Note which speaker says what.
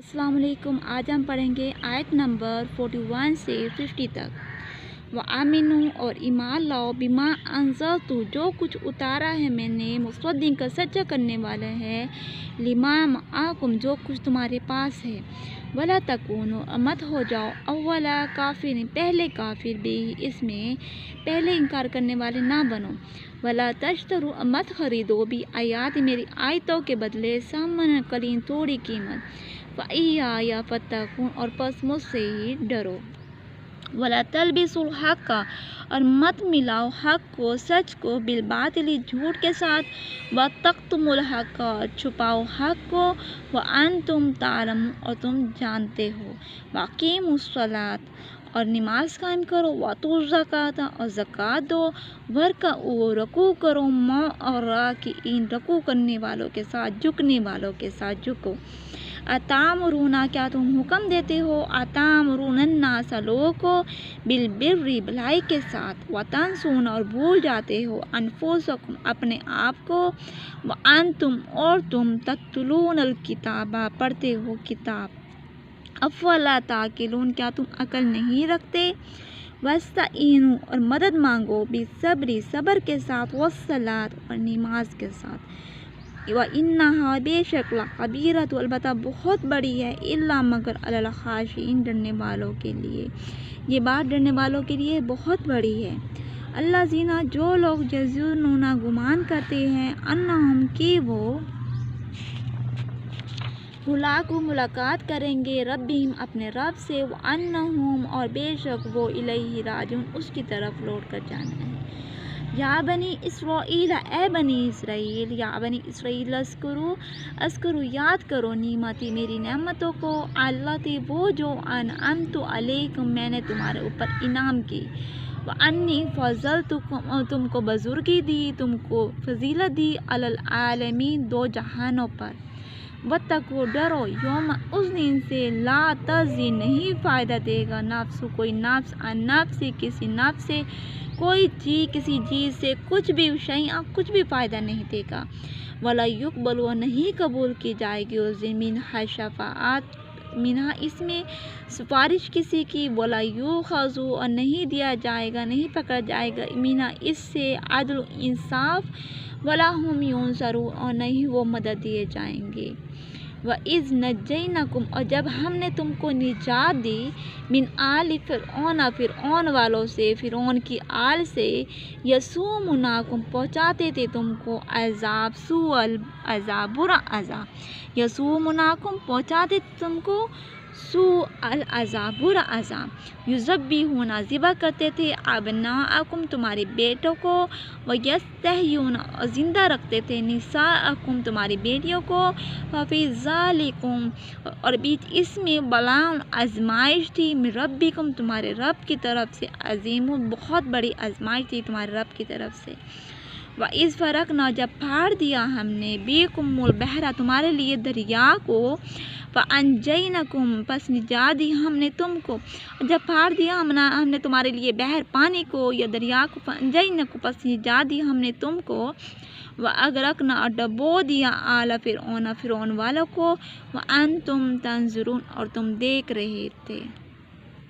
Speaker 1: अस्सलाम वालेकुम। आज हम पढ़ेंगे आयत नंबर 41 से 50 तक। व आमिनू और ईमान लाओ बिमा अंज़लतु जो कुछ उतारा है मैंने, मुसद्दिक़न का सच्चा करने वाला है, लिमा माअकुम जो कुछ तुम्हारे पास है, वला तकूनो मत हो जाओ अव्वला काफिर पहले काफिर भी इसमें पहले इनकार करने वाले ना बनो, वला तश्तरू मत खरीदो भी आयात मेरी आयतों के बदले सामन कलीन थोड़ी कीमत, फ़इया फत्तकून और पस मुझसे ही डरो, वला तलबिसुल हक़ और मत मिलाओ हक़ को सच को बिलबातिल झूठ के साथ, व तक्तुमुल हक़ और छुपाओ हक़ को, व अंतुम तालमून और तुम जानते हो, वक़ीमुस्सलात और नमाज कायम करो, वातु ज़कात और ज़कात दो, वरका रकू करो मौ और राकिईन रकू करने वालों के साथ झुकने वालों के साथ झुको, अतामरुना क्या तुम हुक्म देते हो, अतामरुन्नास लोगों को बिलबिर्रि भलाई के साथ, वतनसून और भूल जाते हो अनफुसकुम अपने आप को, व अंतुम और तुम तत्लूनल किताबा पढ़ते हो किताब, अफ़ला ताक़िलून क्या तुम अकल नहीं रखते, वस्तईनु और मदद मांगो बिसब्री सब्र के साथ, वस्सलात और नमाज के साथ, व इन्नहा बेशक लकबीरतु अलबत्ता बहुत बड़ी है, इल्ला मगर अलल खाशिईन डरने वालों के लिए, ये बात डरने वालों के लिए बहुत बड़ी है। अल्लाज़ीना जो लोग यज़ुन्नूना गुमान करते हैं, अन्नहुम कि वो मुलाक़ू मुलाकात करेंगे रब्बिहिम अपने रब से, व अन्नहुम और बेशक वो इलैहि राजिऊन उसकी तरफ लौट कर जाना है। या बनी इसराइल ए बनी इसराइल, या बनी इसराइल अस्करू याद करो नीमती मेरी नेमतों को, अल्लाती वो जो अनअमतु अलैकुम मैंने तुम्हारे ऊपर इनाम की, व अन्नी फज़लतुकुम तुमको बुज़ुर्गी दी, तुमको फजीलत दी, अलल आलमीन दो जहानों पर, वत्तकू डरो यौम उस दिन से ला तज़ी नहीं फ़ायदा देगा नफ्स कोई नफ्स अन नफ्स किसी नफ्स से, कोई चीज़ किसी चीज़ से कुछ भी शैआ कुछ भी फ़ायदा नहीं देगा, वला युक़बलु नहीं कबूल की जाएगी उस दिन मिनहा शफ़ाअत मिनहा इसमें सिफारिश किसी की, वला युख़ज़ु और नहीं दिया जाएगा नहीं पकड़ा जाएगा मिनहा इससे अदल इंसाफ, वला हुम युनसरून और नहीं वो मदद दिए जाएंगे। व इज़ नज्जैनाकुम और जब हमने तुमको निजात दी, मिन आल फ़िरऔन वालों से फ़िरऔन की आल से, यसूमुनाकुम पहुँचाते थे तुमको अज़ाब सूअल अज़ाब बुरा अज़ाब, यसूमुनाकुम पहुँचाते तुमको सूअल अज़ाब बुरा अज़ाब, युज़ब्बिहूना ज़िबा करते थे अबनाअकुम तुम्हारे बेटों को, व यस्तहयूना और ज़िंदा रखते थे निसाअकुम तुम्हारी बेटियों को, फ़ी ज़ालिकुम और बीच इसमें बलाउन आजमाइश थी, मिन रब्बिकुम तुम्हारे रब की तरफ से, अज़ीमुन बहुत बड़ी आजमाइश थी तुम्हारे रब की तरफ से। व इस फ़रक न जब फाड़ दिया हमने बेकुमुल बहरा तुम्हारे लिए दरिया को, फ़अनजैनाकुम पस निजात दी हमने तुमको, जब फाड़ दिया हमने तुम्हारे लिए बहर पानी को या दरिया को, फ़अनजैनाकुम पस निजात दी हमने तुमको, व अगरकना और डबो दिया आला फ़िरऔन वालों को, व अंतुम तंजुरून और तुम देख रहे थे।